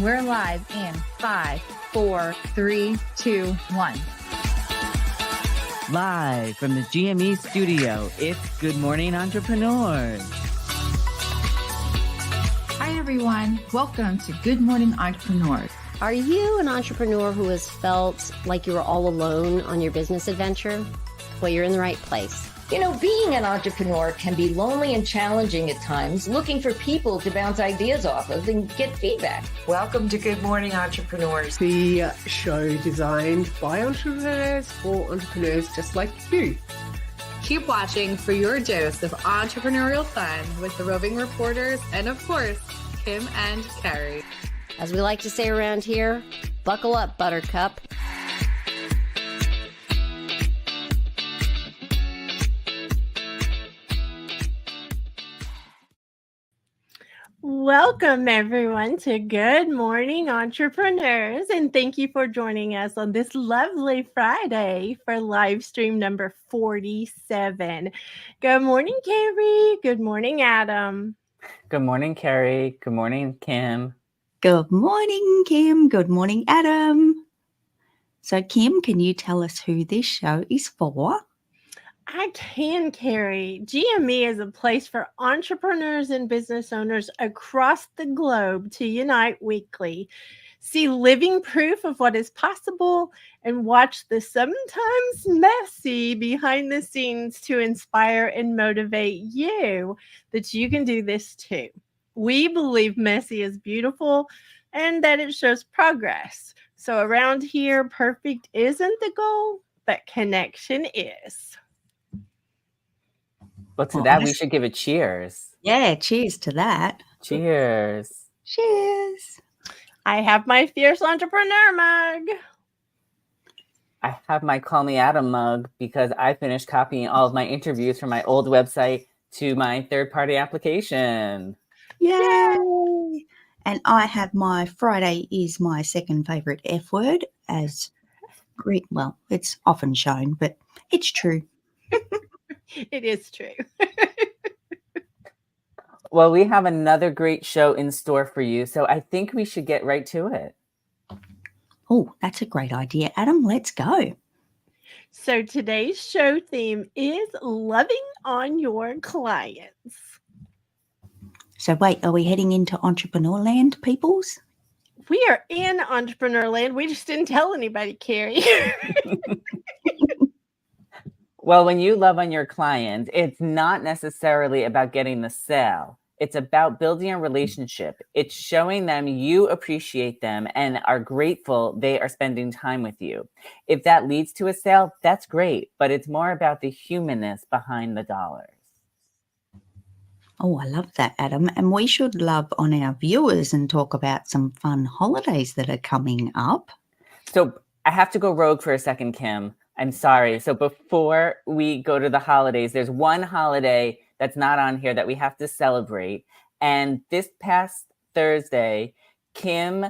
We're live in 5, 4, 3, 2, 1. Live from the GME studio, it's Good Morning Entrepreneurs. Hi, everyone. Welcome to Good Morning Entrepreneurs. Are you an entrepreneur who has felt like you were all alone on your business adventure? Well, you're in the right place. You know, being an entrepreneur can be lonely and challenging at times, looking for people to bounce ideas off of and get feedback. Welcome to Good Morning Entrepreneurs. The show designed by entrepreneurs for entrepreneurs just like you. Keep watching for your dose of entrepreneurial fun with the roving reporters and, of course, Kim and Kerry. As we like to say around here, buckle up, Buttercup. Welcome, everyone, to Good Morning Entrepreneurs, and thank you for joining us on this lovely Friday for live stream number 47. Good morning, Carrie. Good morning, Adam. Good morning, Kerry. Good morning, Kim. Good morning, Kim. Good morning, Adam. So, Kim, can you tell us who this show is for? I can, Carrie. GME is a place for entrepreneurs and business owners across the globe to unite weekly, see living proof of what is possible, and watch the sometimes messy behind the scenes to inspire and motivate you that you can do this too. We believe messy is beautiful and that it shows progress. So around here, perfect isn't the goal, but connection is. Well, to that, we should give a cheers. Yeah, cheers to that. Cheers. Cheers. I have my Fierce Entrepreneur mug. I have my Call Me Adam mug because I finished copying all of my interviews from my old website to my third-party application. Yay! And I have my Friday is my second favorite F word as great. Well, it's often shown, but it's true. It is true. Well, we have another great show in store for you, so I think we should get right to it. Oh, that's a great idea, Adam. Let's go. So today's show theme is loving on your clients. So wait, are we heading into entrepreneur land, peoples? We are in entrepreneur land. We just didn't tell anybody, Carrie. Well, when you love on your clients, it's not necessarily about getting the sale. It's about building a relationship. It's showing them you appreciate them and are grateful they are spending time with you. If that leads to a sale, that's great, but it's more about the humanness behind the dollars. Oh, I love that, Adam. And we should love on our viewers and talk about some fun holidays that are coming up. So I have to go rogue for a second, Kim. I'm sorry. So before we go to the holidays, there's one holiday that's not on here that we have to celebrate. And this past Thursday, Kim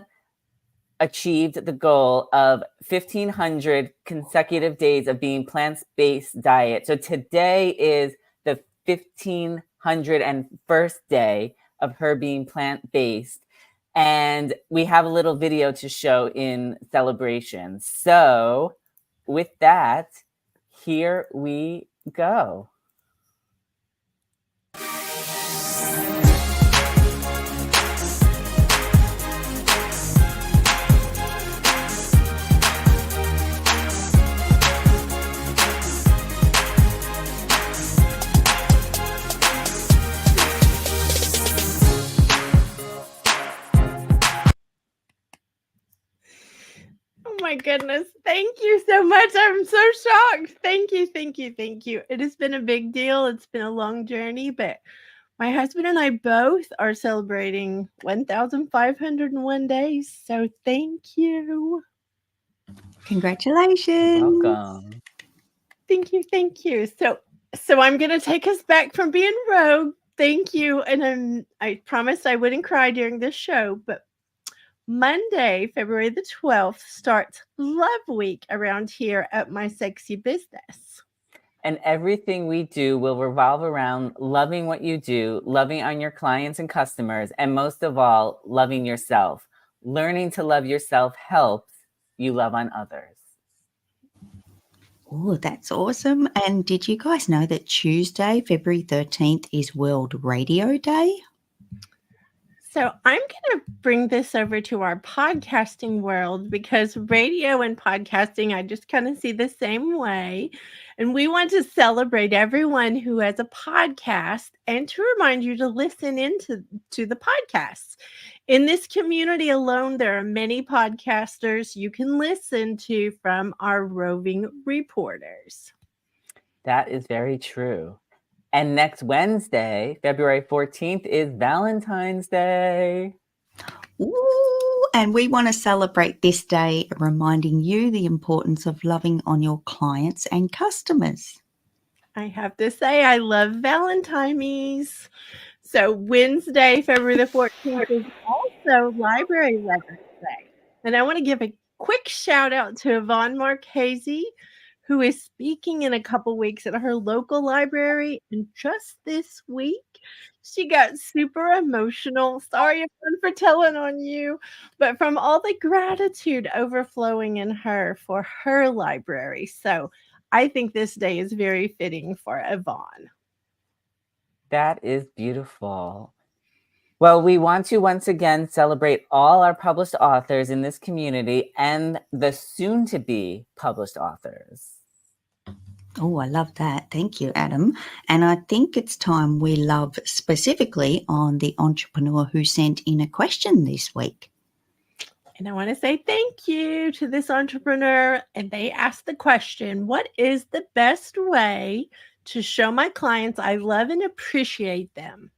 achieved the goal of 1,500 consecutive days of being plant-based diet. So today is the 1,501st day of her being plant-based. And we have a little video to show in celebration. So with that, here we go. Oh my goodness. Thank you so much. I'm so shocked. Thank you. Thank you. Thank you. It has been a big deal. It's been a long journey, but my husband and I both are celebrating 1,501 days. So thank you. Congratulations. Welcome. Thank you. Thank you. So I'm going to take us back from being rogue. Thank you. And I promised I wouldn't cry during this show, but Monday, February the 12th, starts Love Week around here at my sexy business. And everything we do will revolve around loving what you do, loving on your clients and customers, and most of all, loving yourself. Learning to love yourself helps you love on others. Oh, that's awesome. And did you guys know that Tuesday, February 13th is World Radio Day? So I'm going to bring this over to our podcasting world because radio and podcasting, I just kind of see the same way. And we want to celebrate everyone who has a podcast and to remind you to listen into the podcasts. In this community alone, there are many podcasters you can listen to from our roving reporters. That is very true. And next Wednesday, February 14th, is Valentine's Day. Ooh, and we want to celebrate this day, reminding you the importance of loving on your clients and customers. I have to say, I love Valentine's. So Wednesday, February the 14th is also Library Lovers Day. And I want to give a quick shout out to Yvonne Marchese, who is speaking in a couple weeks at her local library. And just this week, she got super emotional. Sorry, Yvonne, for telling on you, but from all the gratitude overflowing in her for her library. So I think this day is very fitting for Yvonne. That is beautiful. Well, we want to once again celebrate all our published authors in this community and the soon-to-be published authors. Oh, I love that. Thank you, Adam. And I think it's time we love specifically on the entrepreneur who sent in a question this week. And I want to say thank you to this entrepreneur. And they asked the question, what is the best way to show my clients I love and appreciate them?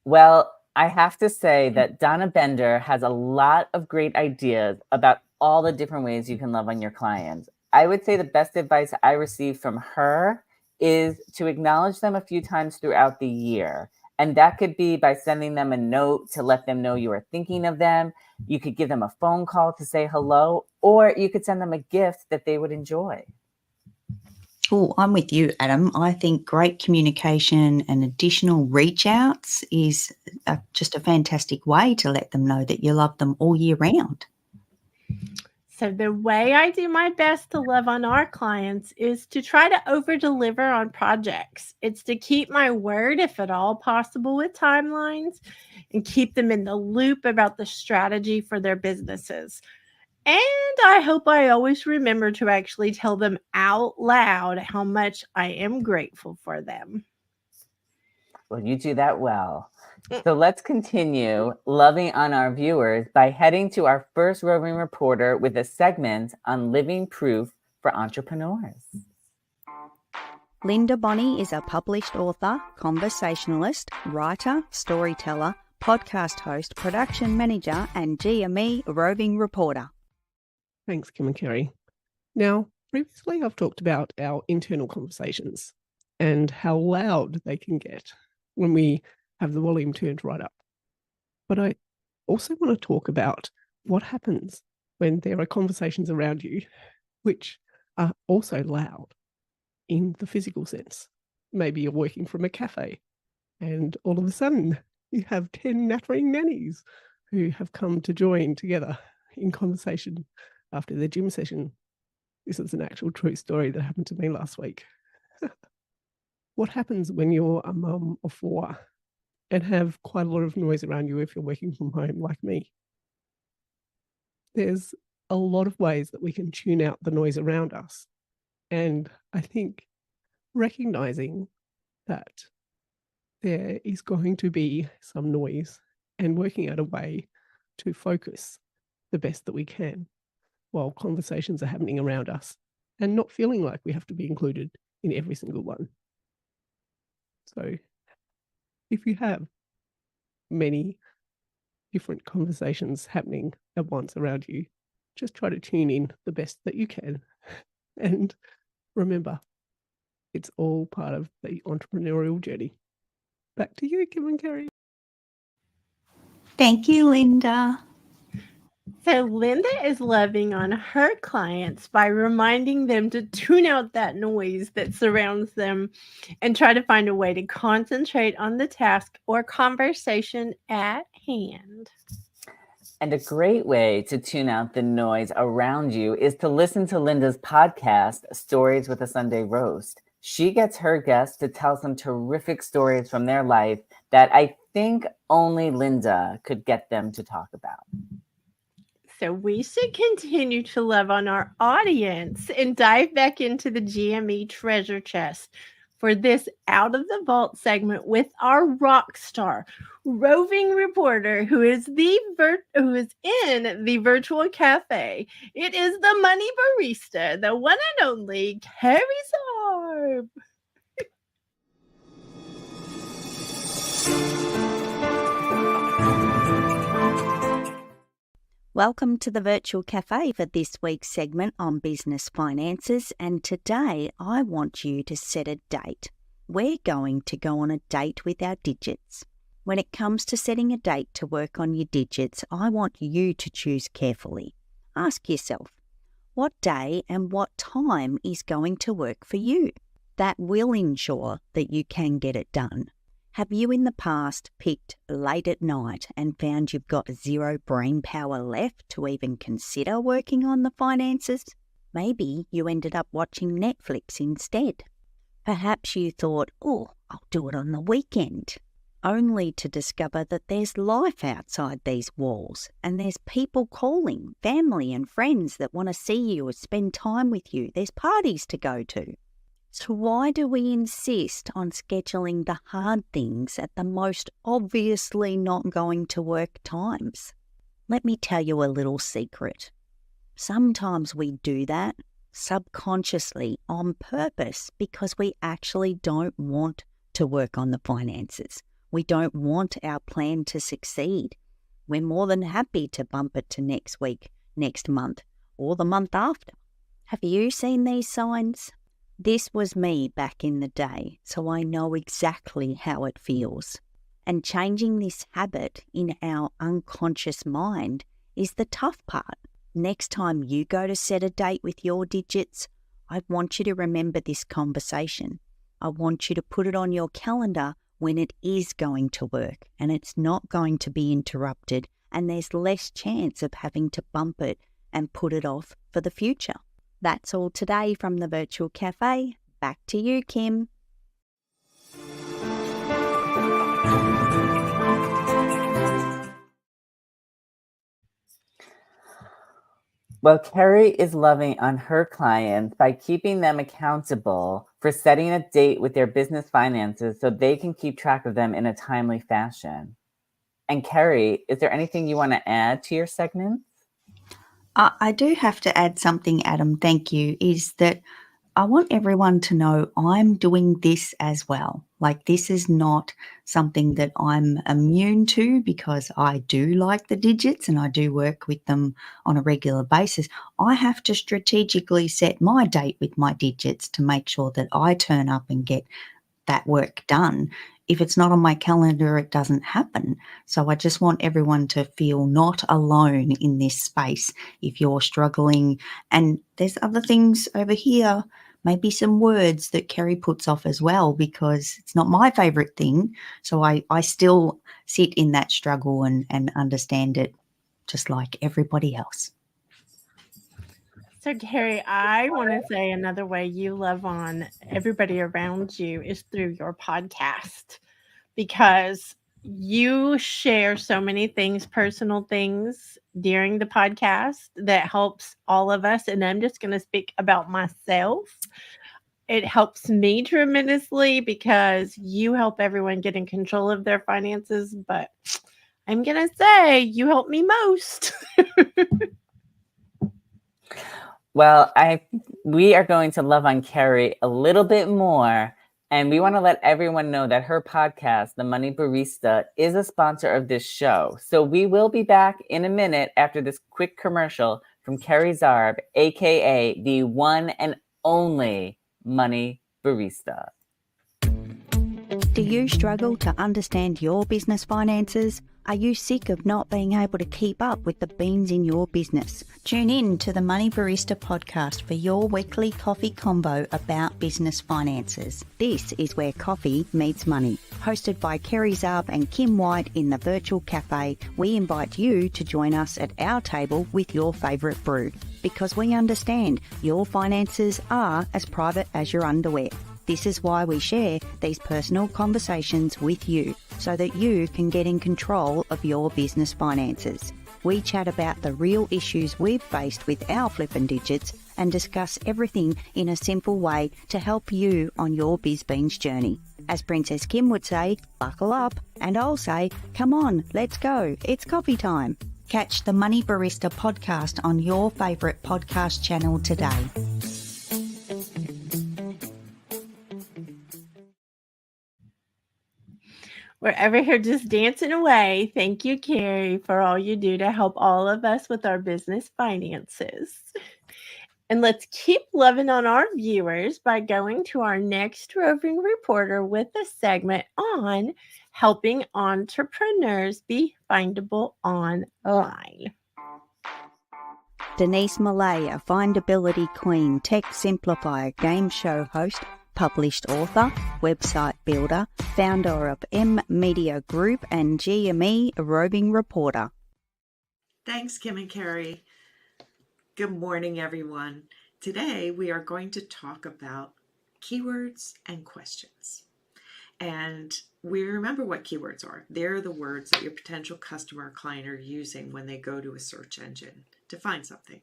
Well, I have to say that Donna Bender has a lot of great ideas about all the different ways you can love on your clients. I would say the best advice I received from her is to acknowledge them a few times throughout the year. And that could be by sending them a note to let them know you are thinking of them. You could give them a phone call to say hello, or you could send them a gift that they would enjoy. Oh, I'm with you, Adam. I think great communication and additional reach outs is just a fantastic way to let them know that you love them all year round. So the way I do my best to love on our clients is to try to over-deliver on projects. It's to keep my word, if at all possible, with timelines and keep them in the loop about the strategy for their businesses. And I hope I always remember to actually tell them out loud how much I am grateful for them. Well, you do that well. So let's continue loving on our viewers by heading to our first roving reporter with a segment on living proof for entrepreneurs. Linda Bonney is a published author, conversationalist, writer, storyteller, podcast host, production manager, and GME roving reporter. Thanks, Kim and Kerry. Now, previously I've talked about our internal conversations and how loud they can get when we have the volume turned right up. But I also want to talk about what happens when there are conversations around you which are also loud in the physical sense. Maybe you're working from a cafe and all of a sudden you have 10 nattering nannies who have come to join together in conversation after their gym session. This is an actual true story that happened to me last week. What happens when you're a mum of 4 and have quite a lot of noise around you if you're working from home like me? There's a lot of ways that we can tune out the noise around us. And I think recognizing that there is going to be some noise and working out a way to focus the best that we can while conversations are happening around us and not feeling like we have to be included in every single one. So if you have many different conversations happening at once around you, just try to tune in the best that you can. And remember, it's all part of the entrepreneurial journey. Back to you, Kim and Kerry. Thank you, Linda. So Linda is loving on her clients by reminding them to tune out that noise that surrounds them and try to find a way to concentrate on the task or conversation at hand. And a great way to tune out the noise around you is to listen to Linda's podcast, Stories with a Sunday Roast. She gets her guests to tell some terrific stories from their life that I think only Linda could get them to talk about. So we should continue to love on our audience and dive back into the GME treasure chest for this Out of the Vault segment with our rock star, roving reporter who is in the virtual cafe. It is the money barista, the one and only Kerry Zarb. Welcome to the Virtual Cafe for this week's segment on business finances, and today I want you to set a date. We're going to go on a date with our digits. When it comes to setting a date to work on your digits, I want you to choose carefully. Ask yourself, what day and what time is going to work for you? That will ensure that you can get it done. Have you in the past picked late at night and found you've got zero brain power left to even consider working on the finances? Maybe you ended up watching Netflix instead. Perhaps you thought, oh, I'll do it on the weekend, only to discover that there's life outside these walls and there's people calling, family and friends that want to see you or spend time with you. There's parties to go to. So why do we insist on scheduling the hard things at the most obviously not going to work times? Let me tell you a little secret. Sometimes we do that subconsciously on purpose because we actually don't want to work on the finances. We don't want our plan to succeed. We're more than happy to bump it to next week, next month, or the month after. Have you seen these signs? This was me back in the day, so I know exactly how it feels. And changing this habit in our unconscious mind is the tough part. Next time you go to set a date with your digits, I want you to remember this conversation. I want you to put it on your calendar when it is going to work and it's not going to be interrupted and there's less chance of having to bump it and put it off for the future. That's all today from the Virtual Cafe. Back to you, Kim. Well, Kerry is loving on her clients by keeping them accountable for setting a date with their business finances so they can keep track of them in a timely fashion. And Kerry, is there anything you want to add to your segment? I do have to add something, Adam, thank you, is that I want everyone to know I'm doing this as well. Like, this is not something that I'm immune to because I do like the digits and I do work with them on a regular basis. I have to strategically set my date with my digits to make sure that I turn up and get that work done. If it's not on my calendar, it doesn't happen. So I just want everyone to feel not alone in this space if you're struggling. And there's other things over here, maybe some words that Kerry puts off as well, because it's not my favorite thing. So I still sit in that struggle and understand it just like everybody else. So, Kerry, I want to say another way you love on everybody around you is through your podcast, because you share so many things, personal things during the podcast that helps all of us. And I'm just going to speak about myself. It helps me tremendously because you help everyone get in control of their finances. But I'm going to say you help me most. Well, we are going to love on Kerry a little bit more, and we want to let everyone know that her podcast, The Money Barista, is a sponsor of this show. So we will be back in a minute after this quick commercial from Kerry Zarb, aka the one and only Money Barista. Do you struggle to understand your business finances? Are you sick of not being able to keep up with the beans in your business? Tune in to the Money Barista podcast for your weekly coffee combo about business finances. This is where coffee meets money. Hosted by Kerry Zarb and Kim White in the virtual cafe, we invite you to join us at our table with your favourite brew, because we understand your finances are as private as your underwear. This is why we share these personal conversations with you, so that you can get in control of your business finances. We chat about the real issues we've faced with our flippin' digits and discuss everything in a simple way to help you on your BizBeans journey. As Princess Kim would say, buckle up, and I'll say, come on, let's go, it's coffee time. Catch the Money Barista podcast on your favourite podcast channel today. We're over here just dancing away. Thank you, Carrie, for all you do to help all of us with our business finances. And let's keep loving on our viewers by going to our next roving reporter with a segment on helping entrepreneurs be findable online. Denise Millay, a findability queen, tech simplifier, game show host, published author, website builder, founder of M Media Group and GME roving reporter. Thanks, Kim and Kerry. Good morning, everyone. Today, we are going to talk about keywords and questions. And we remember what keywords are. They're the words that your potential customer or client are using when they go to a search engine to find something.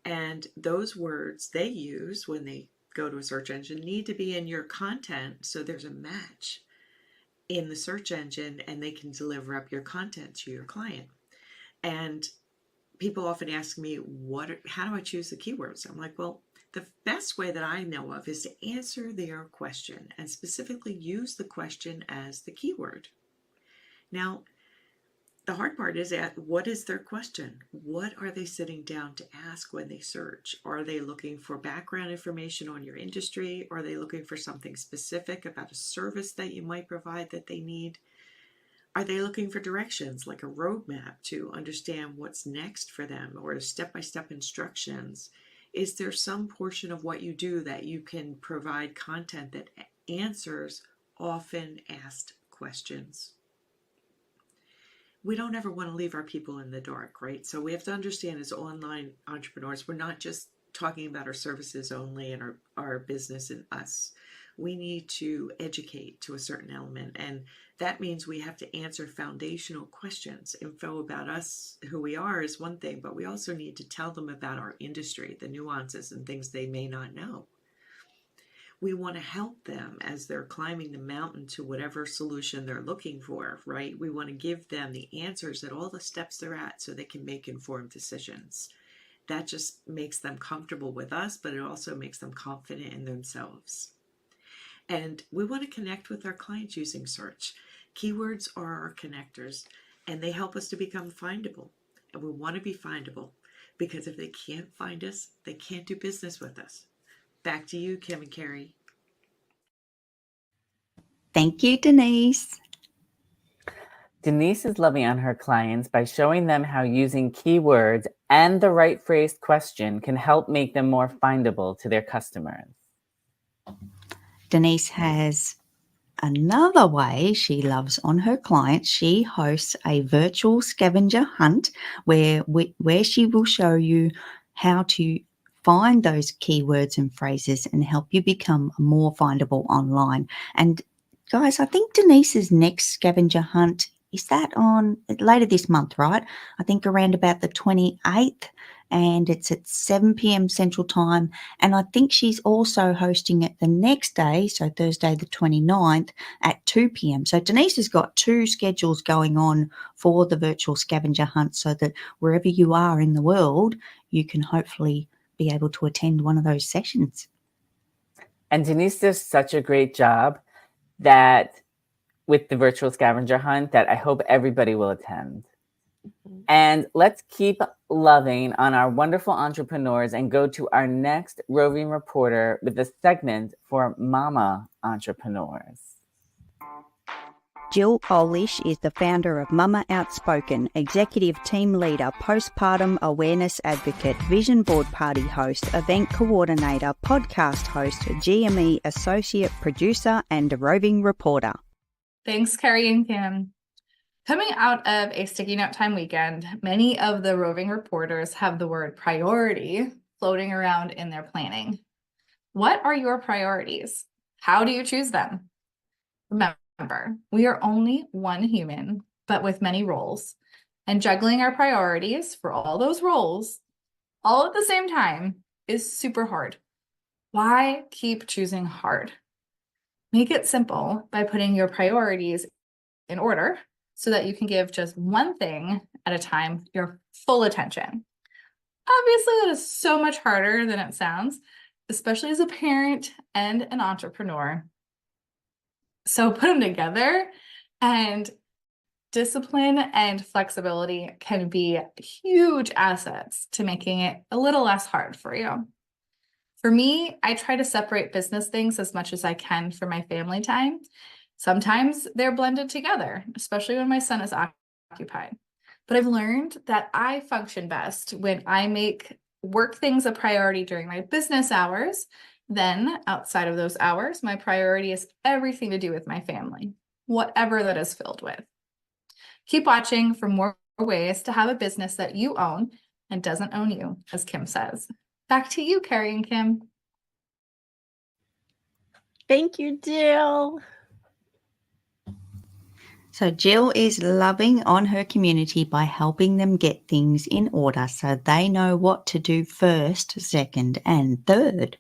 And those words they use when they go to a search engine need to be in your content, so there's a match in the search engine and they can deliver up your content to your client. And people often ask me, how do I choose the keywords? I'm like, well, the best way that I know of is to answer their question and specifically use the question as the keyword. Now, the hard part is what is their question? What are they sitting down to ask when they search? Are they looking for background information on your industry? Are they looking for something specific about a service that you might provide that they need? Are they looking for directions, like a roadmap to understand what's next for them, or step-by-step instructions? Is there some portion of what you do that you can provide content that answers often asked questions? We don't ever want to leave our people in the dark, right? So we have to understand, as online entrepreneurs, we're not just talking about our services only and our business and us. We need to educate to a certain element, and that means we have to answer foundational questions. Info about us, who we are, is one thing, but we also need to tell them about our industry, the nuances and things they may not know. We want to help them as they're climbing the mountain to whatever solution they're looking for, right? We want to give them the answers at all the steps they're at so they can make informed decisions. That just makes them comfortable with us, but it also makes them confident in themselves. And we want to connect with our clients using search. Keywords are our connectors, and they help us to become findable. And we want to be findable, because if they can't find us, they can't do business with us. Back to you, Kim and Kerry. Thank you, Denise. Denise is loving on her clients by showing them how using keywords and the right phrased question can help make them more findable to their customers. Denise has another way she loves on her clients. She hosts a virtual scavenger hunt where she will show you how to find those keywords and phrases and help you become more findable online. And guys, I think Denise's next scavenger hunt, is that on later this month, right? I think around about the 28th, and it's at 7 p.m. Central Time. And I think she's also hosting it the next day, so Thursday the 29th at 2 p.m. So Denise has got two schedules going on for the virtual scavenger hunt, so that wherever you are in the world, you can hopefully be able to attend one of those sessions. And Denise does such a great job that with the virtual scavenger hunt that I hope everybody will attend. Mm-hmm. And let's keep loving on our wonderful entrepreneurs and go to our next roving reporter with a segment for mama entrepreneurs. Jill Olish is the founder of Mama Outspoken, executive team leader, postpartum awareness advocate, vision board party host, event coordinator, podcast host, GME associate producer, and a roving reporter. Thanks, Kerry and Kim. Coming out of a sticky note time weekend, many of the roving reporters have the word priority floating around in their planning. What are your priorities? How do you choose them? Remember, we are only one human, but with many roles, and juggling our priorities for all those roles all at the same time is super hard. Why keep choosing hard? Make it simple by putting your priorities in order so that you can give just one thing at a time your full attention. Obviously, that is so much harder than it sounds, especially as a parent and an entrepreneur. So put them together, and discipline and flexibility can be huge assets to making it a little less hard for you. For me, I try to separate business things as much as I can for my family time. Sometimes they're blended together, especially when my son is occupied. But I've learned that I function best when I make work things a priority during my business hours. Then outside of those hours, my priority is everything to do with my family, whatever that is filled with. Keep watching for more ways to have a business that you own and doesn't own you, as Kim says. Back to you, Kerry and Kim. Thank you, Jill. So Jill is loving on her community by helping them get things in order so they know what to do first, second, and third.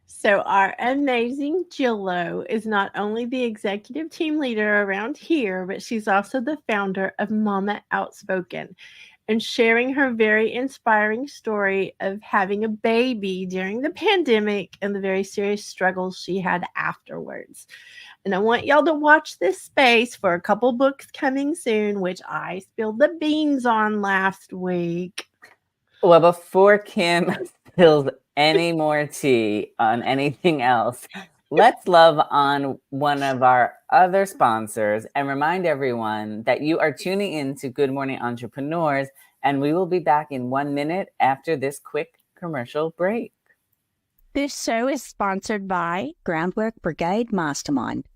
So our amazing Jillo is not only the executive team leader around here, but she's also the founder of Mama Outspoken, and sharing her very inspiring story of having a baby during the pandemic and the very serious struggles she had afterwards. And I want y'all to watch this space for a couple books coming soon, which I spilled the beans on last week. Well, before Kim spills any more tea on anything else, let's love on one of our other sponsors and remind everyone that you are tuning in to Good Morning Entrepreneurs, and we will be back in 1 minute after this quick commercial break. This show is sponsored by Groundwork Brigade Mastermind.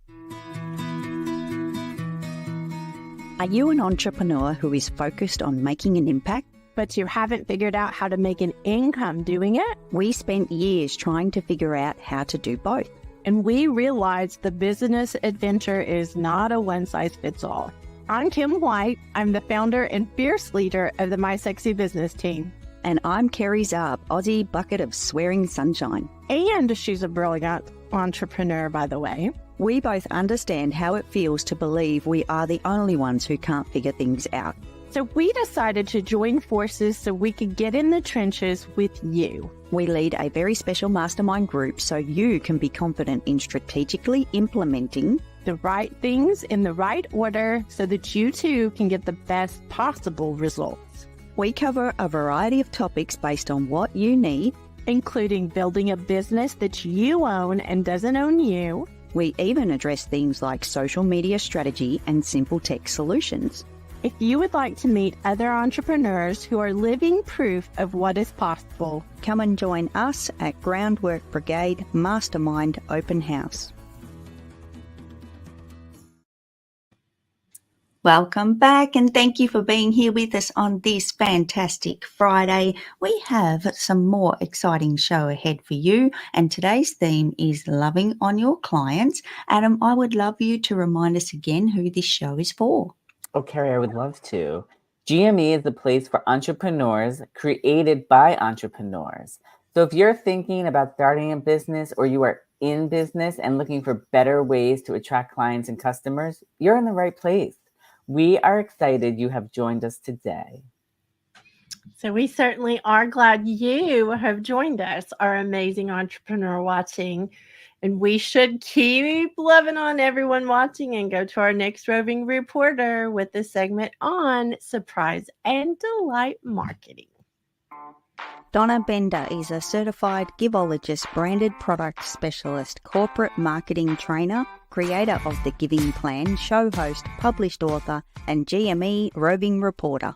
Are you an entrepreneur who is focused on making an impact, but you haven't figured out how to make an income doing it? We spent years trying to figure out how to do both. And we realized the business adventure is not a one-size-fits-all. I'm Kim White. I'm the founder and fierce leader of the My Sexy Business team. And I'm Kerry Zarb, Aussie bucket of swearing sunshine. And she's a brilliant entrepreneur, by the way. We both understand how it feels to believe we are the only ones who can't figure things out. So we decided to join forces so we could get in the trenches with you. We lead a very special mastermind group so you can be confident in strategically implementing the right things in the right order so that you too can get the best possible results. We cover a variety of topics based on what you need, including building a business that you own and doesn't own you. We even address things like social media strategy and simple tech solutions. If you would like to meet other entrepreneurs who are living proof of what is possible, come and join us at Groundwork Brigade Mastermind Open House. Welcome back, and thank you for being here with us on this fantastic Friday. We have some more exciting show ahead for you, and today's theme is loving on your clients. Adam, I would love you to remind us again who this show is for. Oh, Kerry, I would love to. GME is the place for entrepreneurs created by entrepreneurs. So if you're thinking about starting a business, or you are in business and looking for better ways to attract clients and customers, you're in the right place. We are excited you have joined us today. So we certainly are glad you have joined us, our amazing entrepreneur watching. And we should keep loving on everyone watching and go to our next roving reporter with the segment on surprise and delight marketing. Donna Bender is a certified Givologist branded product specialist, corporate marketing trainer, creator of The Giving Plan, show host, published author, and GME roving reporter.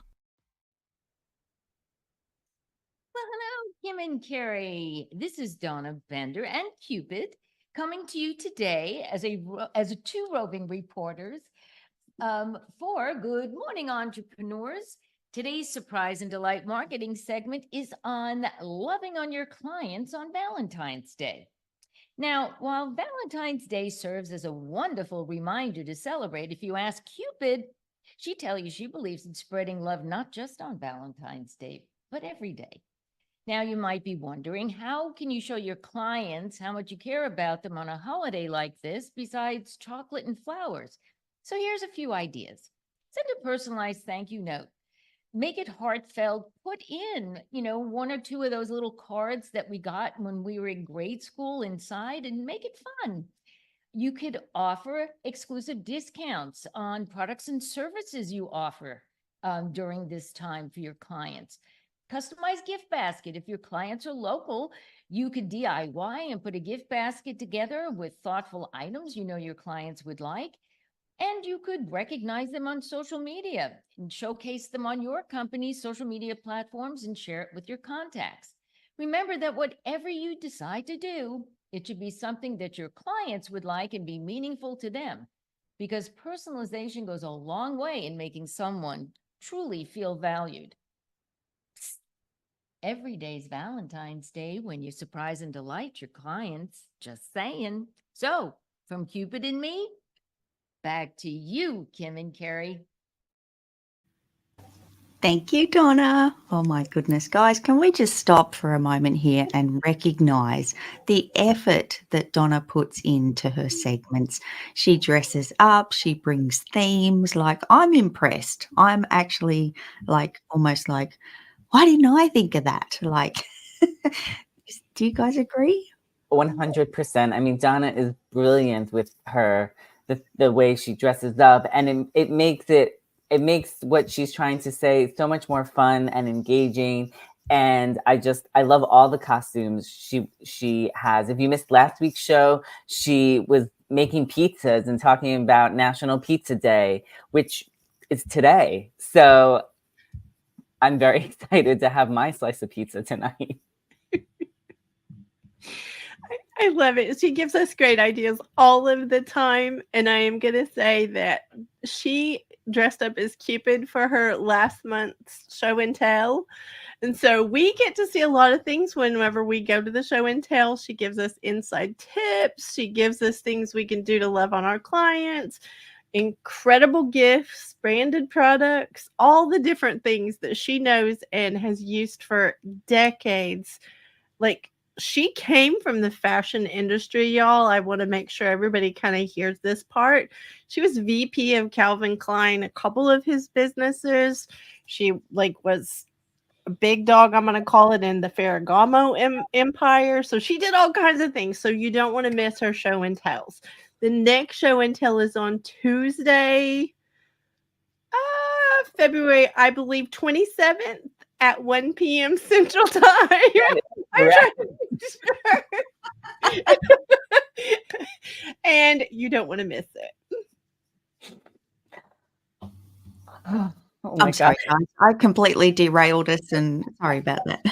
Well, hello, Kim and Kerry. This is Donna Bender and Cupid coming to you today as two roving reporters for Good Morning Entrepreneurs. Today's surprise and delight marketing segment is on loving on your clients on Valentine's Day. Now, while Valentine's Day serves as a wonderful reminder to celebrate, if you ask Cupid, she'd tell you she believes in spreading love not just on Valentine's Day, but every day. Now, you might be wondering, how can you show your clients how much you care about them on a holiday like this besides chocolate and flowers? So here's a few ideas. Send a personalized thank you note. Make it heartfelt. Put in, one or two of those little cards that we got when we were in grade school inside and make it fun. You could offer exclusive discounts on products and services you offer during this time for your clients. Customized gift basket. If your clients are local, you could DIY and put a gift basket together with thoughtful items you know your clients would like. And you could recognize them on social media and showcase them on your company's social media platforms and share it with your contacts. Remember that whatever you decide to do, it should be something that your clients would like and be meaningful to them, because personalization goes a long way in making someone truly feel valued. Psst. Every day's Valentine's Day when you surprise and delight your clients. Just saying. So, from Cupid and me, back to you, Kim and Kerry. Thank you, Donna. Oh my goodness, guys, can we just stop for a moment here and recognize the effort that Donna puts into her segments? She dresses up, she brings themes. Like, I'm impressed. I'm actually almost like, why didn't I think of that? Like, do you guys agree? 100%. I mean, Donna is brilliant with the way she dresses up, and it makes what she's trying to say so much more fun and engaging. And I love all the costumes she has. If you missed last week's show, she was making pizzas and talking about National Pizza Day, which is today. So I'm very excited to have my slice of pizza tonight. I love it. She gives us great ideas all of the time. And I am going to say that she dressed up as Cupid for her last month's show and tell. And so we get to see a lot of things whenever we go to the show and tell. She gives us inside tips. She gives us things we can do to love on our clients, incredible gifts, branded products, all the different things that she knows and has used for decades. Like, she came from the fashion industry, y'all. I want to make sure everybody kind of hears this part. She was VP of Calvin Klein, a couple of his businesses. She was a big dog, I'm going to call it, in the Ferragamo empire. So she did all kinds of things. So you don't want to miss her show and tells. The next show and tell is on Tuesday, February, I believe, 27th at 1 p.m. Central Time. I'm trying to make sure. And you don't want to miss it. Oh I'm sorry, guys. I completely derailed us, and sorry about that.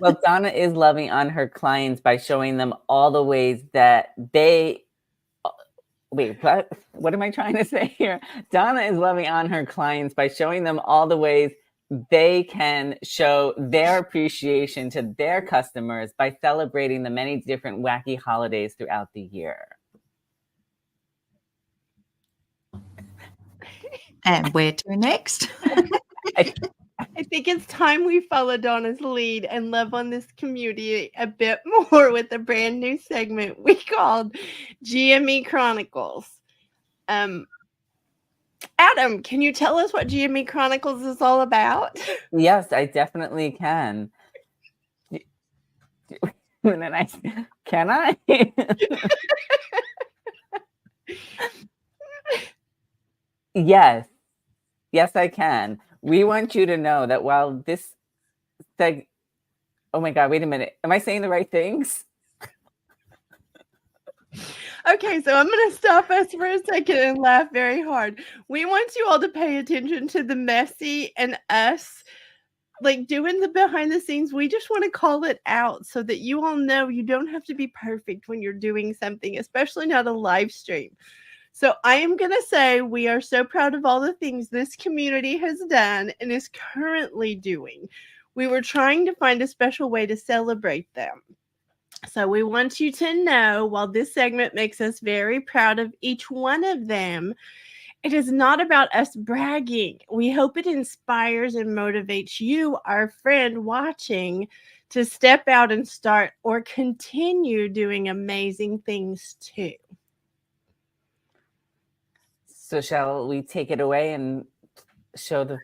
Well, Donna is loving on her clients by showing them all the ways that they... Wait, what am I trying to say here? Donna is loving on her clients by showing them all the ways they can show their appreciation to their customers by celebrating the many different wacky holidays throughout the year. And where to next? I think it's time we follow Donna's lead and love on this community a bit more with a brand new segment we called GME Chronicles. Adam, can you tell us what GME Chronicles is all about? Yes, I definitely can. Can I? Yes, I can. We want you to know that while this Oh my God, wait a minute. Am I saying the right things? Okay, so I'm going to stop us for a second and laugh very hard. We want you all to pay attention to the messy and us like doing the behind the scenes. We just want to call it out so that you all know you don't have to be perfect when you're doing something, especially not a live stream. So I am going to say we are so proud of all the things this community has done and is currently doing. We were trying to find a special way to celebrate them. So we want you to know, while this segment makes us very proud of each one of them, it is not about us bragging. We hope it inspires and motivates you, our friend watching, to step out and start or continue doing amazing things too. So shall we take it away and show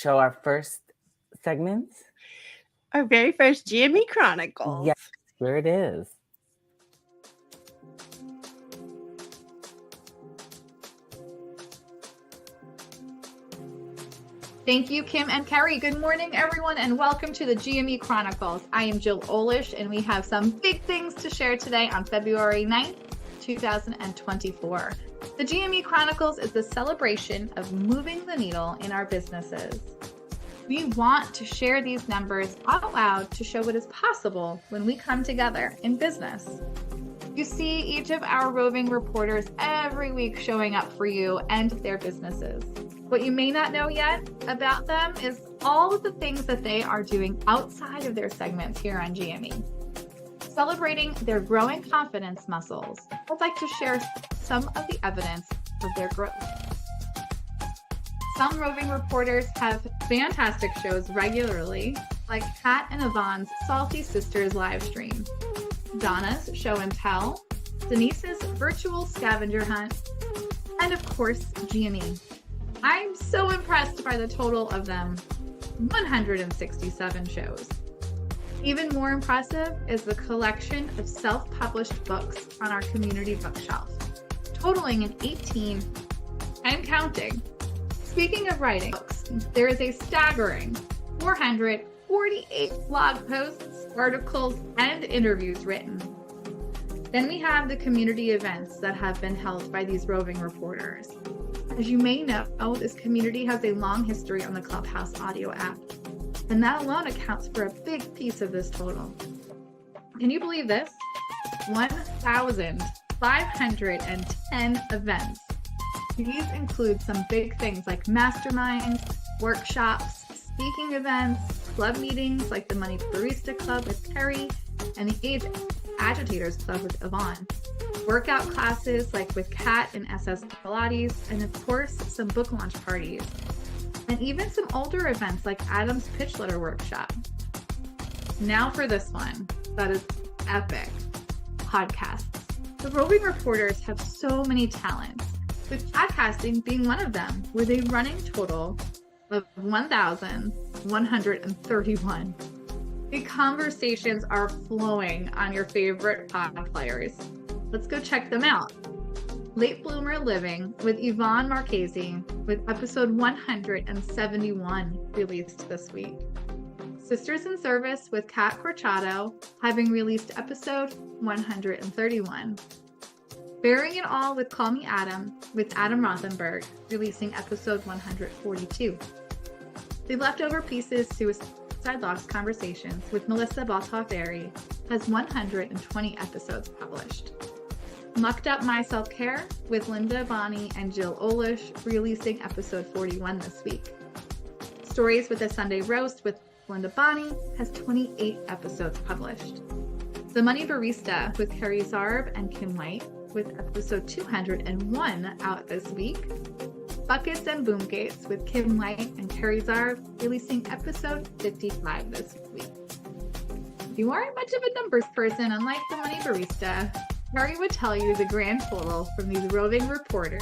our first segment? Our very first GME Chronicles. Yes, here it is. Thank you, Kim and Kerry. Good morning, everyone, and welcome to the GME Chronicles. I am Jill Olish, and we have some big things to share today on February 9th, 2024. The GME Chronicles is the celebration of moving the needle in our businesses. We want to share these numbers out loud to show what is possible when we come together in business. You see each of our roving reporters every week showing up for you and their businesses. What you may not know yet about them is all of the things that they are doing outside of their segments here on GME. Celebrating their growing confidence muscles, I'd like to share some of the evidence of their growth. Some roving reporters have fantastic shows regularly, like Kat and Yvonne's Salty Sisters live stream, Donna's Show and Tell, Denise's Virtual Scavenger Hunt, and of course, GME. I'm so impressed by the total of them, 167 shows. Even more impressive is the collection of self-published books on our community bookshelf, totaling an 18 and counting. Speaking of writing books, there is a staggering 448 blog posts, articles, and interviews written. Then we have the community events that have been held by these roving reporters. As you may know, this community has a long history on the Clubhouse audio app, and that alone accounts for a big piece of this total. Can you believe this? 1,510 events. These include some big things like masterminds, workshops, speaking events, club meetings like the Money Barista Club with Kerry and the Age Agitators Club with Yvonne, workout classes like with Kat and SS Pilates, and of course, some book launch parties, and even some older events like Adam's Pitch Letter Workshop. Now for this one, that is epic, podcasts. The roving reporters have so many talents, with podcasting being one of them, with a running total of 1,131. The conversations are flowing on your favorite pod players. Let's go check them out. Late Bloomer Living with Yvonne Marchese, with episode 171 released this week. Sisters in Service with Kat Corchado, having released episode 131. Bearing It All with Call Me Adam with Adam Rothenberg, releasing episode 142. The Leftover Pieces Suicide Loss Conversations with Melissa Baltoff-Berry has 120 episodes published. Mucked Up My Self-Care with Linda Bonney and Jill Olish, releasing episode 41 this week. Stories with a Sunday Roast with Linda Bonney has 28 episodes published. The Money Barista with Kerry Zarb and Kim White, with episode 201 out this week. Buckets and Boomgates with Kim White and Kerry Zarb, releasing episode 55 this week. If you aren't much of a numbers person, unlike the Money Barista, Kerry would tell you the grand total from these roving reporters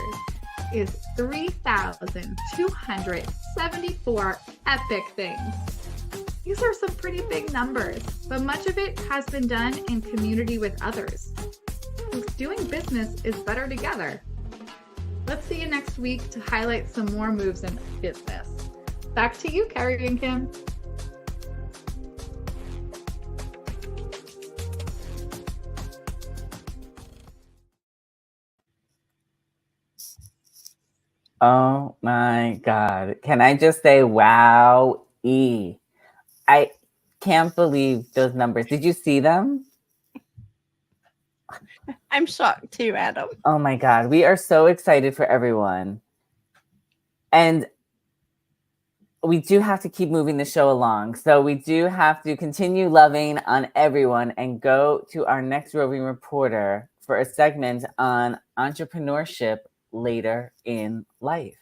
is 3,274 epic things. These are some pretty big numbers, but much of it has been done in community with others. Doing business is better together. Let's see you next week to highlight some more moves in business. Back to you, Kerry and Kim. Oh my God. Can I just say, wow, I can't believe those numbers. Did you see them? I'm shocked too, Adam. Oh my God. We are so excited for everyone. And we do have to keep moving the show along. So we do have to continue loving on everyone and go to our next roving reporter for a segment on entrepreneurship later in life.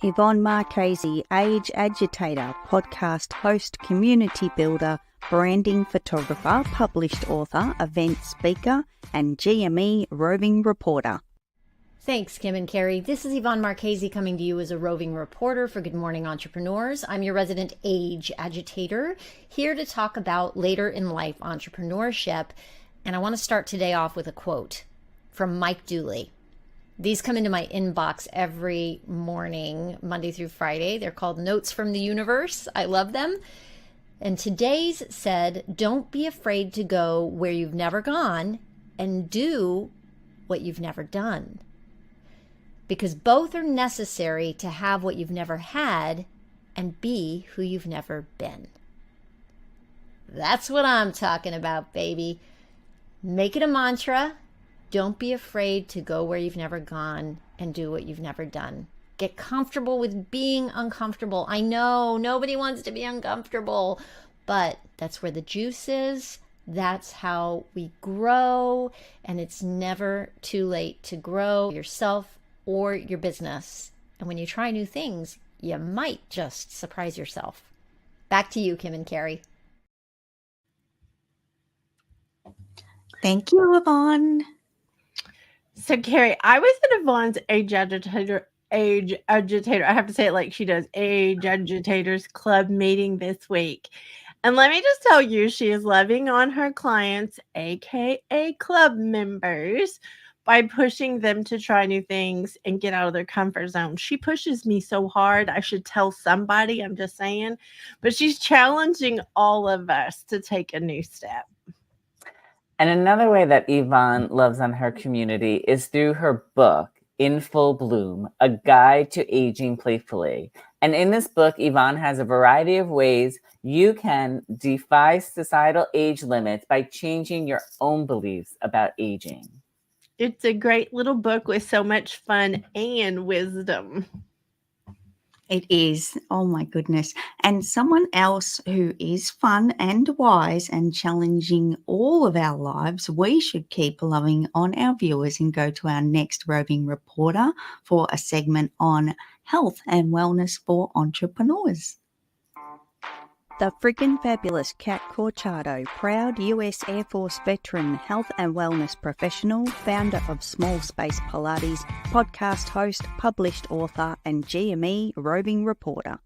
Yvonne Marchese, age agitator, podcast host, community builder, branding photographer, published author, event speaker, and GME roving reporter. Thanks, Kim and Carrie. This is Yvonne Marchese coming to you as a roving reporter for Good Morning Entrepreneurs. I'm your resident age agitator, here to talk about later in life entrepreneurship. And I want to start today off with a quote from Mike Dooley. These come into my inbox every morning, Monday through Friday. They're called Notes from the Universe. I love them. And today's said, don't be afraid to go where you've never gone and do what you've never done. Because both are necessary to have what you've never had and be who you've never been. That's what I'm talking about, baby. Make it a mantra. Don't be afraid to go where you've never gone and do what you've never done. Get comfortable with being uncomfortable. I know nobody wants to be uncomfortable, but that's where the juice is. That's how we grow, and it's never too late to grow yourself or your business. And when you try new things, you might just surprise yourself. Back to you, Kim and Carrie. Thank you, Yvonne. So, Carrie, I was at Yvonne's age agitator. I have to say it like she does. Age agitators club meeting this week. And let me just tell you, she is loving on her clients, aka club members, by pushing them to try new things and get out of their comfort zone. She pushes me so hard. I should tell somebody, I'm just saying. But she's challenging all of us to take a new step. And another way that Yvonne loves on her community is through her book, In Full Bloom, A Guide to Aging Playfully. And in this book, Yvonne has a variety of ways you can defy societal age limits by changing your own beliefs about aging. It's a great little book with so much fun and wisdom. It is. Oh my goodness. And someone else who is fun and wise and challenging all of our lives, we should keep loving on our viewers and go to our next roving reporter for a segment on health and wellness for entrepreneurs. The friggin' fabulous Kat Corchado, proud US Air Force veteran, health and wellness professional, founder of Small Space Pilates, podcast host, published author, and GME roving reporter.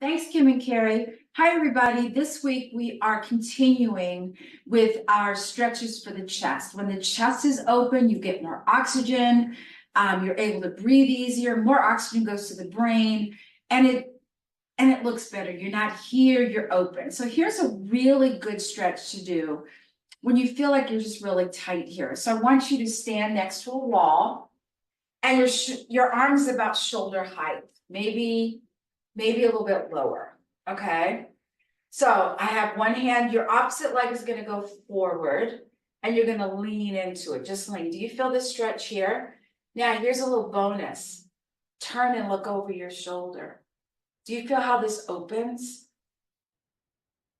Thanks, Kim and Carrie. Hi, everybody. This week we are continuing with our stretches for the chest. When the chest is open, you get more oxygen. You're able to breathe easier. More oxygen goes to the brain, and it looks better. You're not here, you're open. So here's a really good stretch to do when you feel like you're just really tight here. So I want you to stand next to a wall and your arms about shoulder height, maybe a little bit lower, okay? So I have one hand, your opposite leg is gonna go forward and you're gonna lean into it, just lean. Do you feel this stretch here? Now here's a little bonus. Turn and look over your shoulder. Do you feel how this opens?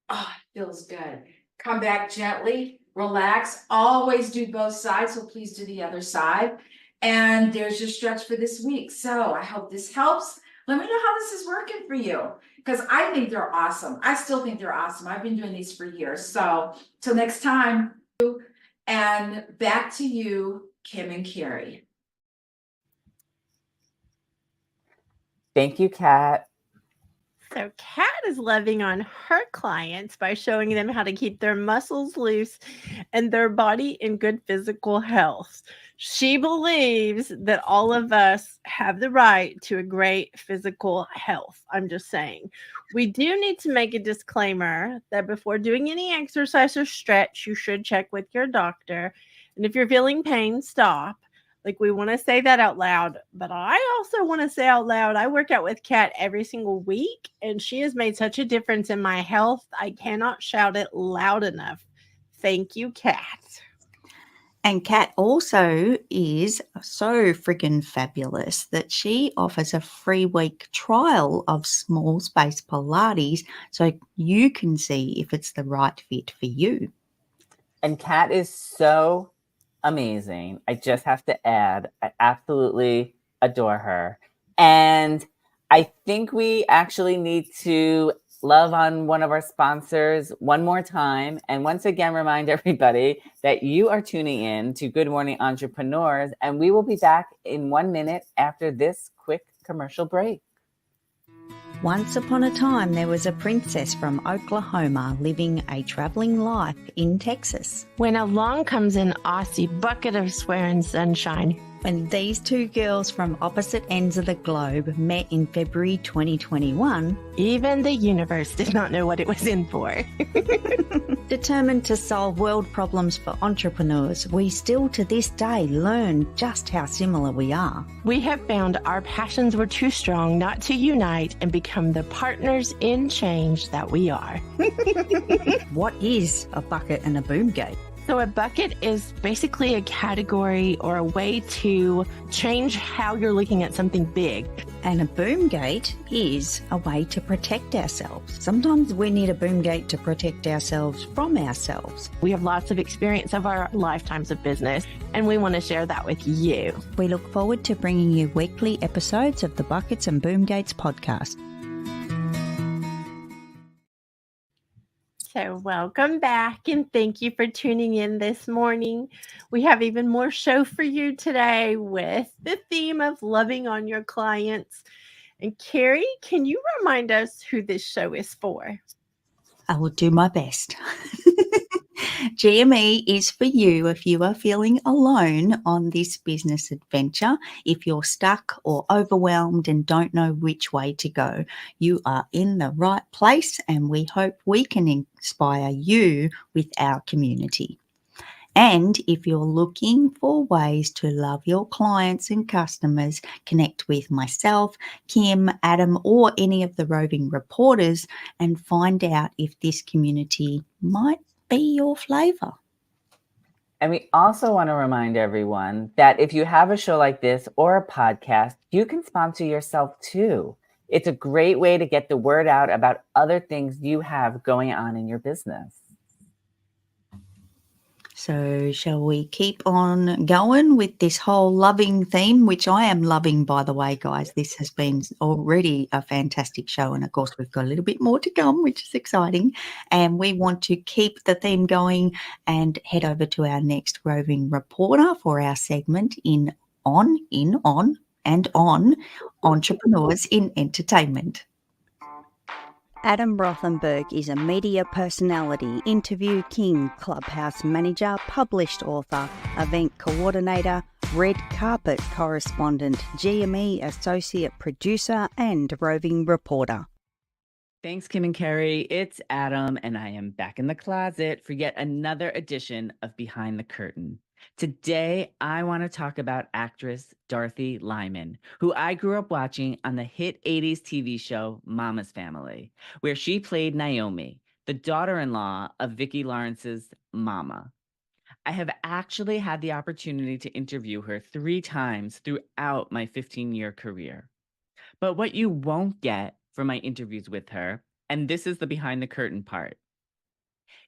Oh, it feels good. Come back gently, relax. Always do both sides, so please do the other side. And there's your stretch for this week. So I hope this helps. Let me know how this is working for you, because I think they're awesome. I still think they're awesome. I've been doing these for years. So till next time, and back to you, Kim and Carrie. Thank you, Kat. So Kat is loving on her clients by showing them how to keep their muscles loose and their body in good physical health. She believes that all of us have the right to a great physical health. I'm just saying. We do need to make a disclaimer that before doing any exercise or stretch, you should check with your doctor. And if you're feeling pain, stop. Like, we want to say that out loud, but I also want to say out loud, I work out with Kat every single week, and she has made such a difference in my health. I cannot shout it loud enough. Thank you, Kat. And Kat also is so friggin' fabulous that she offers a free week trial of small space Pilates so you can see if it's the right fit for you. And Kat is so amazing. I just have to add, I absolutely adore her. And I think we actually need to love on one of our sponsors one more time. And once again, remind everybody that you are tuning in to Good Morning Entrepreneurs. And we will be back in 1 minute after this quick commercial break. Once upon a time, there was a princess from Oklahoma living a traveling life in Texas. When along comes an Aussie bucket of swearing sunshine. When these two girls from opposite ends of the globe met in February 2021, even the universe did not know what it was in for. Determined to solve world problems for entrepreneurs, we still to this day learn just how similar we are. We have found our passions were too strong not to unite and become the partners in change that we are. What is a bucket and a boom gate? So a bucket is basically a category or a way to change how you're looking at something big. And a boom gate is a way to protect ourselves. Sometimes we need a boom gate to protect ourselves from ourselves. We have lots of experience of our lifetimes of business, and we want to share that with you. We look forward to bringing you weekly episodes of the Buckets and Boom Gates podcast. So welcome back, and thank you for tuning in this morning. We have even more show for you today with the theme of loving on your clients. And Carrie, can you remind us who this show is for? I will do my best. GME is for you if you are feeling alone on this business adventure. If you're stuck or overwhelmed and don't know which way to go, you are in the right place, and we hope we can inspire you with our community. And if you're looking for ways to love your clients and customers, connect with myself, Kim, Adam, or any of the roving reporters and find out if this community might be your flavor. And we also want to remind everyone that if you have a show like this or a podcast, you can sponsor yourself too. It's a great way to get the word out about other things you have going on in your business. So shall we keep on going with this whole loving theme, which I am loving, by the way, guys. This has been already a fantastic show. And of course, we've got a little bit more to come, which is exciting. And we want to keep the theme going and head over to our next roving reporter for our segment on entrepreneurs in entertainment. Adam Rothenberg is a media personality, interview king, clubhouse manager, published author, event coordinator, red carpet correspondent, GME associate producer, and roving reporter. Thanks, Kim and Kerry. It's Adam, and I am back in the closet for yet another edition of Behind the Curtain. Today, I want to talk about actress Dorothy Lyman, who I grew up watching on the hit 80s TV show Mama's Family, where she played Naomi, the daughter-in-law of Vicki Lawrence's mama. I have actually had the opportunity to interview her 3 times throughout my 15-year career. But what you won't get from my interviews with her, and this is the behind the curtain part,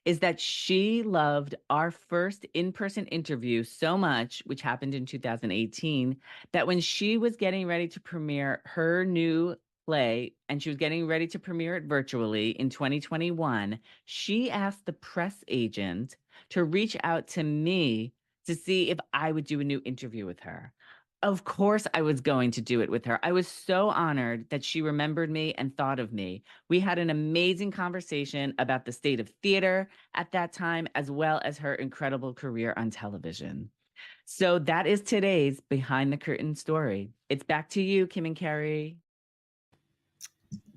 is that she loved our first in-person interview so much, which happened in 2018, that when she was getting ready to premiere her new play, and she was getting ready to premiere it virtually in 2021, she asked the press agent to reach out to me to see if I would do a new interview with her. Of course, I was going to do it with her. I was so honored that she remembered me and thought of me. We had an amazing conversation about the state of theater at that time, as well as her incredible career on television. So that is today's Behind the Curtain story. It's back to you, Kim and Kerry.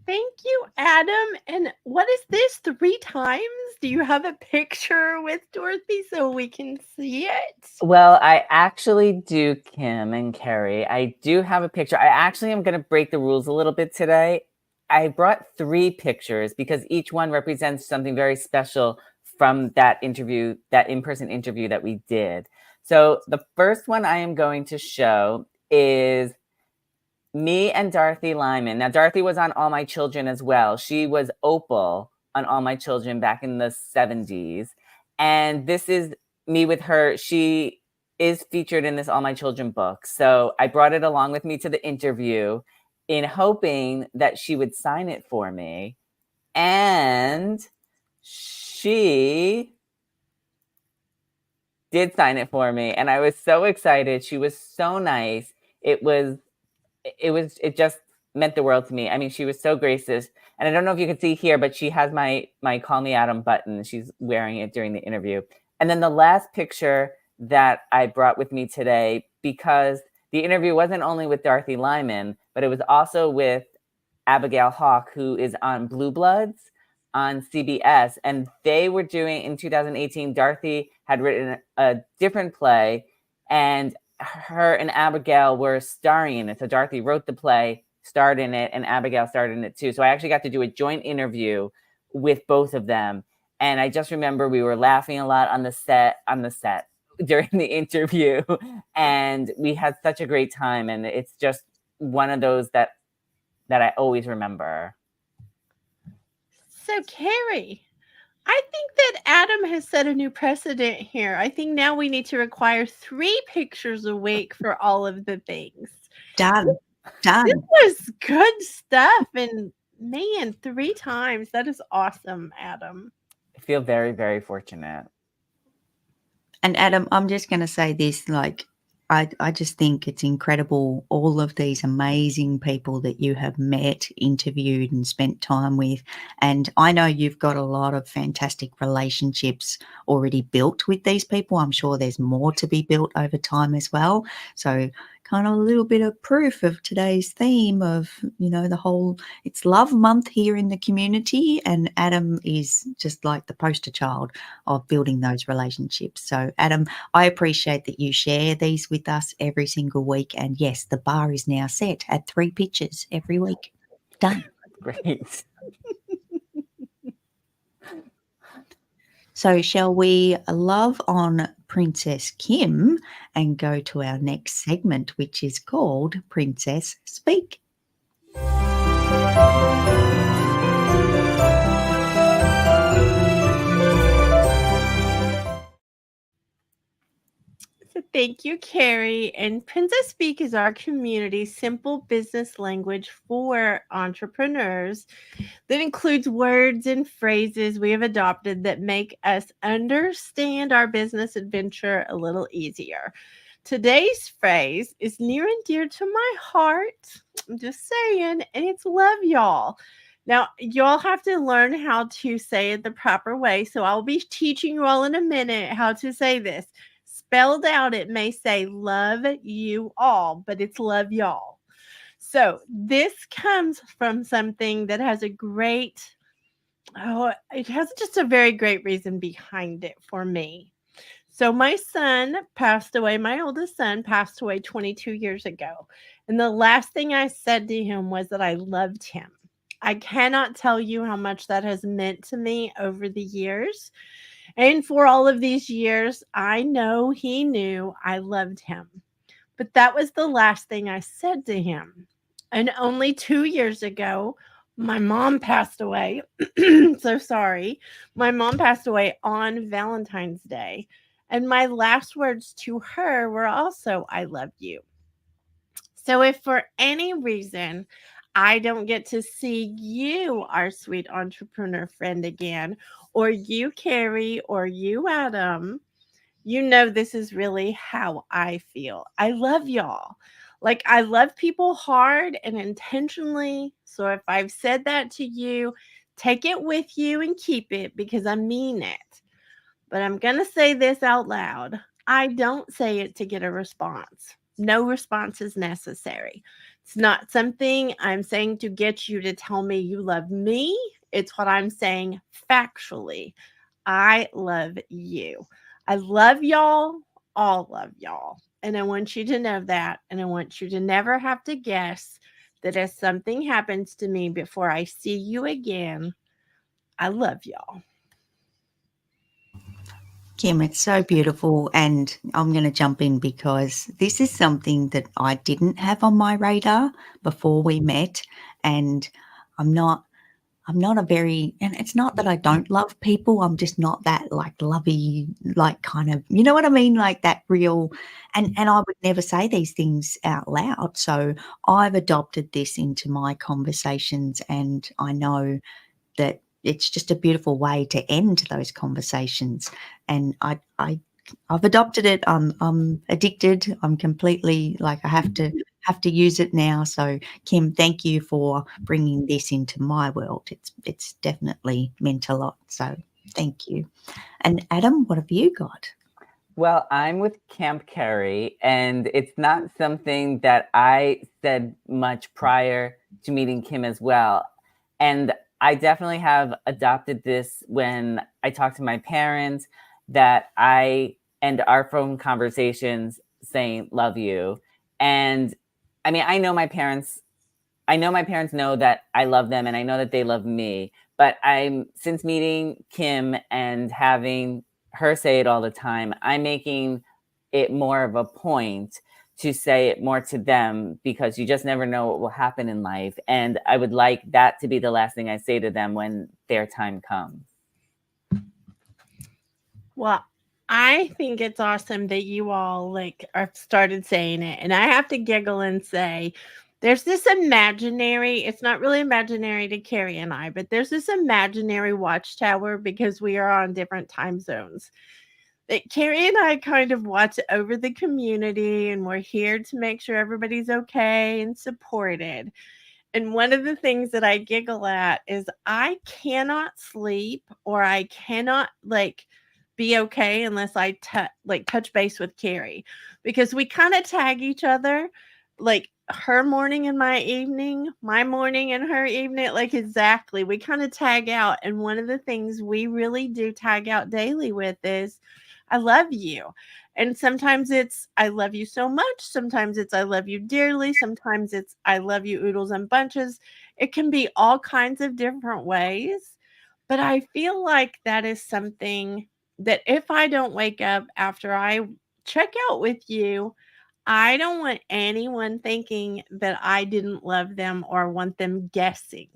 Thank you, Adam. And what is this? 3 times? Do you have a picture with Dorothy so we can see it? Well, I actually do, Kim and Kerry. I do have a picture. I actually am going to break the rules a little bit today. I brought 3 pictures because each one represents something very special from that interview, that in-person interview that we did. So the first one I am going to show is me and Dorothy Lyman. Now, Dorothy was on All My Children as well. She was Opal on All My Children back in the 70s. And this is me with her. She is featured in this All My Children book. So I brought it along with me to the interview in hoping that she would sign it for me. And she did sign it for me. And I was so excited. She was so nice. It just meant the world to me. I mean, she was so gracious. And I don't know if you can see here, but she has my Call Me Adam button. She's wearing it during the interview. And then the last picture that I brought with me today, because the interview wasn't only with Dorothy Lyman, but it was also with Abigail Hawk, who is on Blue Bloods on CBS. And they were doing, in 2018, Dorothy had written a different play, and her and Abigail were starring in it. So Dorothy wrote the play, starred in it, and Abigail starred in it too. So I actually got to do a joint interview with both of them. And I just remember we were laughing a lot on the set during the interview. And we had such a great time. And it's just one of those that I always remember. So, Carrie, I think that Adam has set a new precedent here. I think now we need to require 3 pictures a week for all of the things. Done. This was good stuff. And man, 3 times. That is awesome, Adam. I feel very, very fortunate. And Adam, I'm just going to say this, like, I just think it's incredible, all of these amazing people that you have met, interviewed, and spent time with. And I know you've got a lot of fantastic relationships already built with these people. I'm sure there's more to be built over time as well. So kind of a little bit of proof of today's theme of, the whole, it's love month here in the community. And Adam is just like the poster child of building those relationships. So Adam, I appreciate that you share these with us every single week. And yes, the bar is now set at 3 pictures every week. Done. Great. So shall we love on Princess Kim and go to our next segment, which is called Princess Speak? So thank you, Carrie. And Princess Speak is our community's simple business language for entrepreneurs that includes words and phrases we have adopted that make us understand our business adventure a little easier. Today's phrase is near and dear to my heart. I'm just saying, and it's love y'all. Now, y'all have to learn how to say it the proper way. So I'll be teaching you all in a minute how to say this. Spelled out, it may say love you all, but it's love y'all. So this comes from something that has it has just a very great reason behind it for me. So my son passed away, my oldest son passed away 22 years ago. And the last thing I said to him was that I loved him. I cannot tell you how much that has meant to me over the years. And for all of these years, I know he knew I loved him. But that was the last thing I said to him. And only 2 years ago, my mom passed away. So sorry. My mom passed away on Valentine's Day. And my last words to her were also, I love you. So if for any reason I don't get to see you, our sweet entrepreneur friend, again, or you, Carrie, or you, Adam, this is really how I feel. I love y'all. Like, I love people hard and intentionally. So if I've said that to you, take it with you and keep it, because I mean it. But I'm going to say this out loud. I don't say it to get a response. No response is necessary. It's not something I'm saying to get you to tell me you love me. It's what I'm saying factually. I love you. I love y'all, all love y'all. And I want you to know that. And I want you to never have to guess that if something happens to me before I see you again, I love y'all. Kim, it's so beautiful. And I'm going to jump in because this is something that I didn't have on my radar before we met. And I'm not a very, and it's not that I don't love people. I'm just not that like lovey, like kind of, you know what I mean? Like that real, and I would never say these things out loud. So I've adopted this into my conversations, and I know that it's just a beautiful way to end those conversations. And I've adopted it. I'm addicted. I'm completely like I have to use it now. So Kim, thank you for bringing this into my world. It's definitely meant a lot. So thank you. And Adam, what have you got? Well, I'm with Camp Kerry, and it's not something that I said much prior to meeting Kim as well. And I definitely have adopted this when I talk to my parents, that I end our phone conversations saying love you. And I mean, I know my parents know that I love them, and I know that they love me. But since meeting Kim and having her say it all the time, I'm making it more of a point to say it more to them, because you just never know what will happen in life. And I would like that to be the last thing I say to them when their time comes. Well, I think it's awesome that you all like are started saying it. And I have to giggle and say, there's this imaginary, it's not really imaginary to Carrie and I, but there's this imaginary watchtower because we are on different time zones. That Carrie and I kind of watch over the community, and we're here to make sure everybody's okay and supported. And one of the things that I giggle at is I cannot sleep, or I cannot like be okay unless I touch base with Carrie, because we kind of tag each other, like her morning and my evening, my morning and her evening, like exactly. We kind of tag out. And one of the things we really do tag out daily with is I love you. And sometimes it's I love you so much. Sometimes it's I love you dearly. Sometimes it's I love you oodles and bunches. It can be all kinds of different ways. But I feel like that is something that if I don't wake up after I check out with you, I don't want anyone thinking that I didn't love them or want them guessing.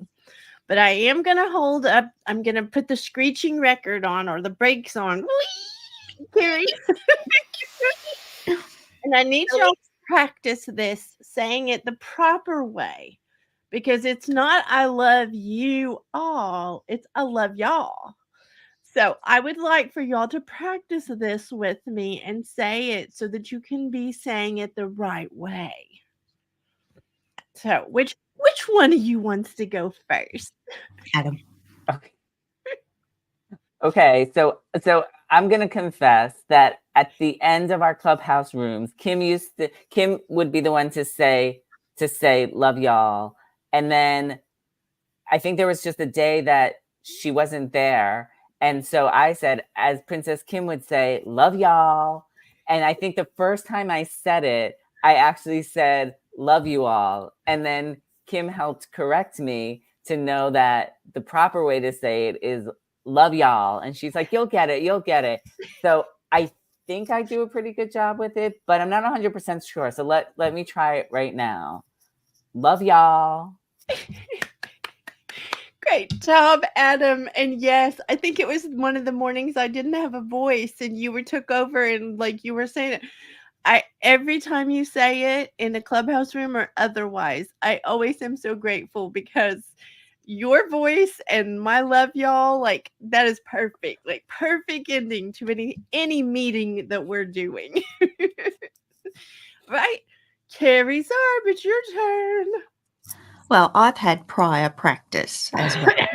But I am going to hold up, I'm going to put the screeching record on, or the brakes on. Whee! Carrie. And I need y'all to practice this, saying it the proper way, because it's not I love you all, it's I love y'all. So I would like for y'all to practice this with me and say it so that you can be saying it the right way. So which one of you wants to go first? Adam. Okay, so I'm gonna confess that at the end of our clubhouse rooms, Kim would be the one to say love y'all, and then I think there was just a day that she wasn't there, and so I said, as Princess Kim would say, love y'all. And I think the first time I said it, I actually said love you all, and then Kim helped correct me to know that the proper way to say it is love y'all. And she's like, you'll get it. So I think I do a pretty good job with it, but I'm not 100% sure. So let me try it right now. Love y'all. Great job, Adam. And yes, I think it was one of the mornings I didn't have a voice and you took over, and like you were saying it. Every time you say it in a clubhouse room or otherwise, I always am so grateful, because your voice and my love y'all, like that is perfect, like perfect ending to any meeting that we're doing. Right? Kerry Zarb, it's your turn. Well, I've had prior practice as well.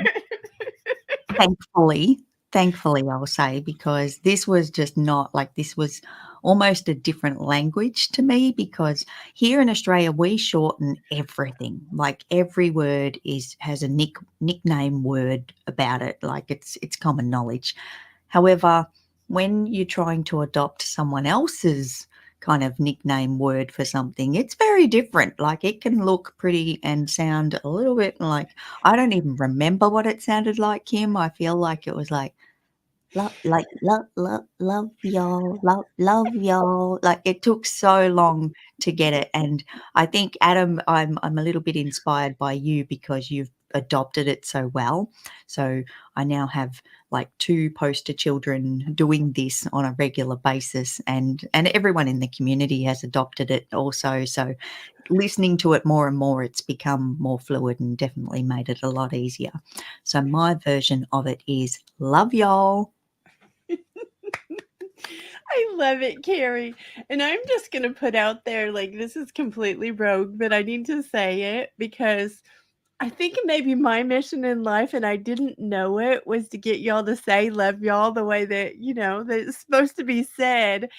Thankfully, I'll say, because this was just not like, this was almost a different language to me, because here in Australia we shorten everything. Like every word has a nickname word about it. Like it's common knowledge. However, when you're trying to adopt someone else's kind of nickname word for something, it's very different. Like it can look pretty and sound a little bit like, I don't even remember what it sounded like, Kim. I feel like it was like love y'all, love y'all. Like it took so long to get it. And I think, Adam, I'm a little bit inspired by you because you've adopted it so well. So I now have like 2 poster children doing this on a regular basis, and everyone in the community has adopted it also. So listening to it more and more, it's become more fluid and definitely made it a lot easier. So my version of it is love y'all. I love it, Carrie. And I'm just going to put out there, like, this is completely rogue, but I need to say it because I think maybe my mission in life, and I didn't know it, was to get y'all to say love y'all the way that, that it's supposed to be said.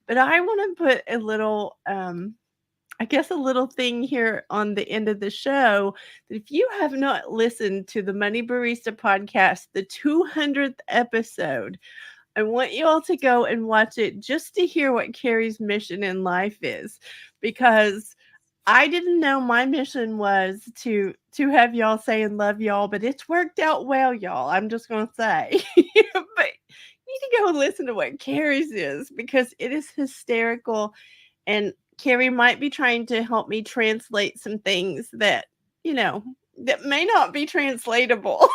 But I want to put a little, I guess, a little thing here on the end of the show that if you have not listened to the Money Barista podcast, the 200th episode, I want you all to go and watch it just to hear what Carrie's mission in life is, because I didn't know my mission was to have y'all saying love y'all, but it's worked out well, y'all. I'm just going to say. But you need to go and listen to what Carrie's is, because it is hysterical. And Carrie might be trying to help me translate some things that, that may not be translatable.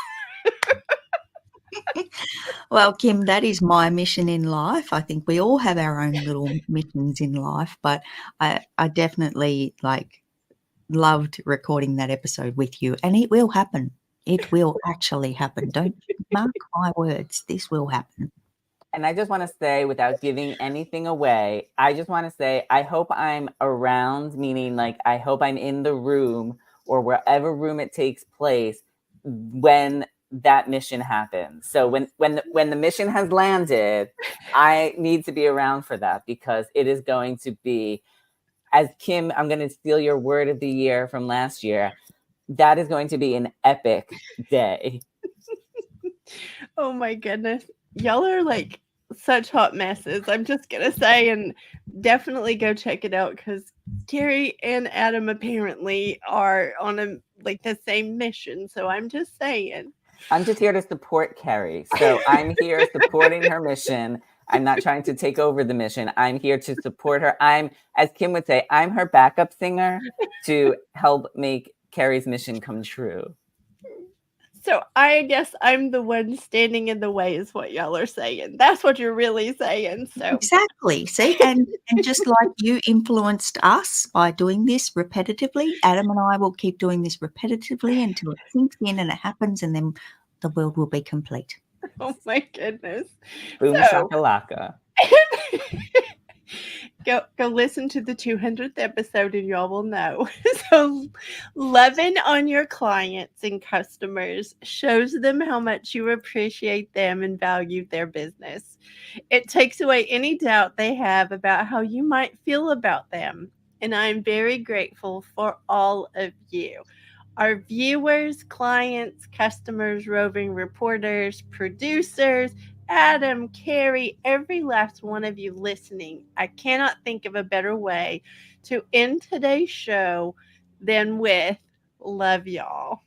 Well, Kim, that is my mission in life. I think we all have our own little missions in life, but I definitely loved recording that episode with you, and it will happen. It will actually happen. Don't mark my words. This will happen. And I just want to say, without giving anything away, I just want to say, I hope I'm around, meaning like I hope I'm in the room or wherever room it takes place when that mission happens. So when the mission has landed, I need to be around for that, because it is going to be, as Kim, I'm going to steal your word of the year from last year. That is going to be an epic day. Oh my goodness. Y'all are like such hot messes. I'm just going to say, and definitely go check it out, because Carrie and Adam apparently are on the same mission. So I'm just saying. I'm just here to support Kerry. So I'm here supporting her mission. I'm not trying to take over the mission. I'm here to support her. I'm, as Kim would say, I'm her backup singer to help make Kerry's mission come true. So I guess I'm the one standing in the way is what y'all are saying. That's what you're really saying. So exactly. See, and just like you influenced us by doing this repetitively, Adam and I will keep doing this repetitively until it sinks in and it happens, and then the world will be complete. Oh my goodness. Boom shakalaka. Go listen to the 200th episode and y'all will know. So loving on your clients and customers shows them how much you appreciate them and value their business. It takes away any doubt they have about how you might feel about them. And I'm very grateful for all of you. Our viewers, clients, customers, roving reporters, producers, Adam, Carrie, every last one of you listening. I cannot think of a better way to end today's show than with love y'all.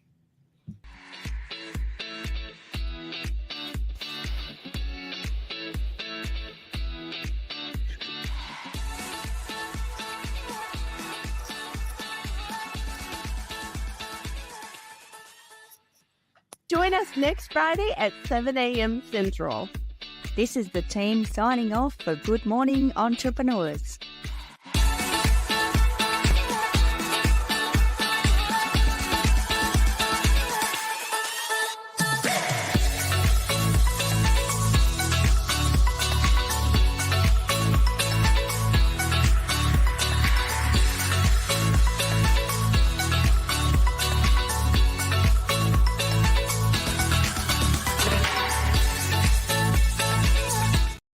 Join us next Friday at 7 a.m. Central. This is the team signing off for Good Morning Entrepreneurs.